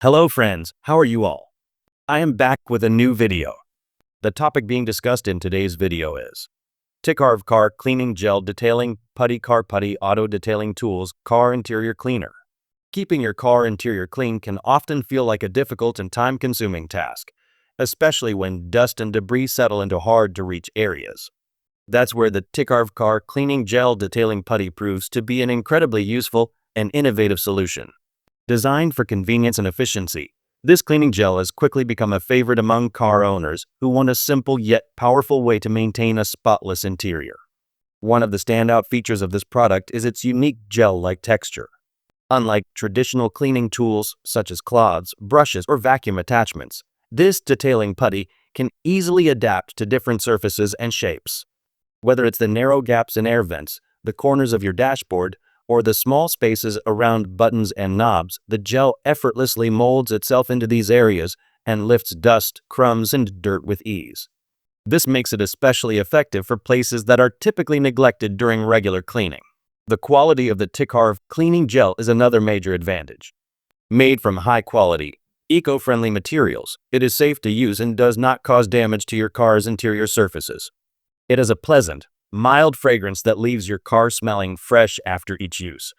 Hello friends, how are you all? I am back with a new video. The topic being discussed in today's video is TICARVE Car Cleaning Gel Detailing Putty Car Putty Auto Detailing Tools Car Interior Cleaner. Keeping your car interior clean can often feel like a difficult and time-consuming task, especially when dust and debris settle into hard-to-reach areas. That's where the TICARVE Car Cleaning Gel Detailing Putty proves to be an incredibly useful and innovative solution. Designed for convenience and efficiency, this cleaning gel has quickly become a favorite among car owners who want a simple yet powerful way to maintain a spotless interior. One of the standout features of this product is its unique gel-like texture. Unlike traditional cleaning tools such as cloths, brushes, or vacuum attachments, this detailing putty can easily adapt to different surfaces and shapes. Whether it's the narrow gaps in air vents, the corners of your dashboard, or the small spaces around buttons and knobs, the gel effortlessly molds itself into these areas and lifts dust, crumbs, and dirt with ease. This makes it especially effective for places that are typically neglected during regular cleaning. The quality of the TICARVE cleaning gel is another major advantage. Made from high-quality, eco-friendly materials, it is safe to use and does not cause damage to your car's interior surfaces. It has a pleasant, mild fragrance that leaves your car smelling fresh after each use.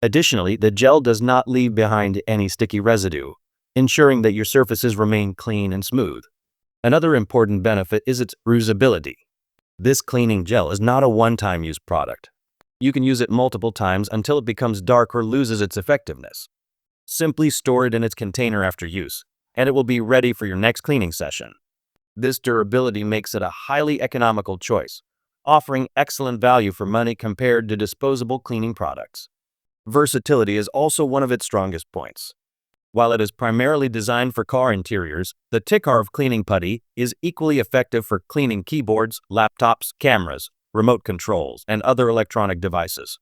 Additionally, the gel does not leave behind any sticky residue, ensuring that your surfaces remain clean and smooth. Another important benefit is its reusability. This cleaning gel is not a one-time use product. You can use it multiple times until it becomes dark or loses its effectiveness. Simply store it in its container after use, and it will be ready for your next cleaning session. This durability makes it a highly economical choice, offering excellent value for money compared to disposable cleaning products. Versatility is also one of its strongest points. While it is primarily designed for car interiors, the TICARVE cleaning putty is equally effective for cleaning keyboards, laptops, cameras, remote controls, and other electronic devices.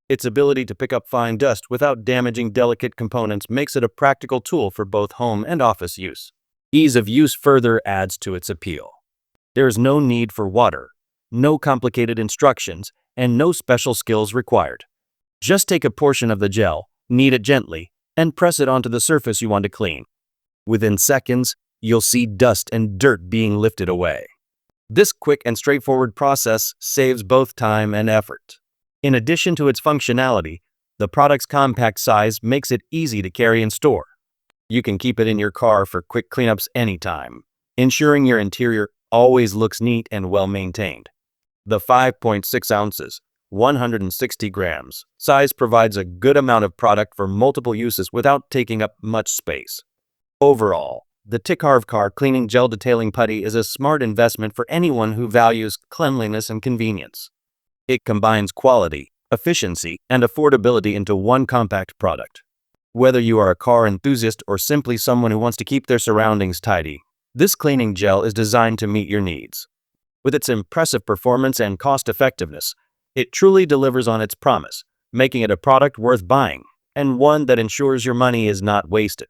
Its ability to pick up fine dust without damaging delicate components makes it a practical tool for both home and office use. Ease of use further adds to its appeal. There is no need for water, no complicated instructions, and no special skills required. Just take a portion of the gel, knead it gently, and press it onto the surface you want to clean. Within seconds, you'll see dust and dirt being lifted away. This quick and straightforward process saves both time and effort. In addition to its functionality, the product's compact size makes it easy to carry and store. You can keep it in your car for quick cleanups anytime, ensuring your interior always looks neat and well maintained. The 5.6 ounces, 160 grams size provides a good amount of product for multiple uses without taking up much space. Overall, the TICARVE Car Cleaning Gel Detailing Putty is a smart investment for anyone who values cleanliness and convenience. It combines quality, efficiency, and affordability into one compact product. Whether you are a car enthusiast or simply someone who wants to keep their surroundings tidy, this cleaning gel is designed to meet your needs. With its impressive performance and cost-effectiveness, it truly delivers on its promise, making it a product worth buying, and one that ensures your money is not wasted.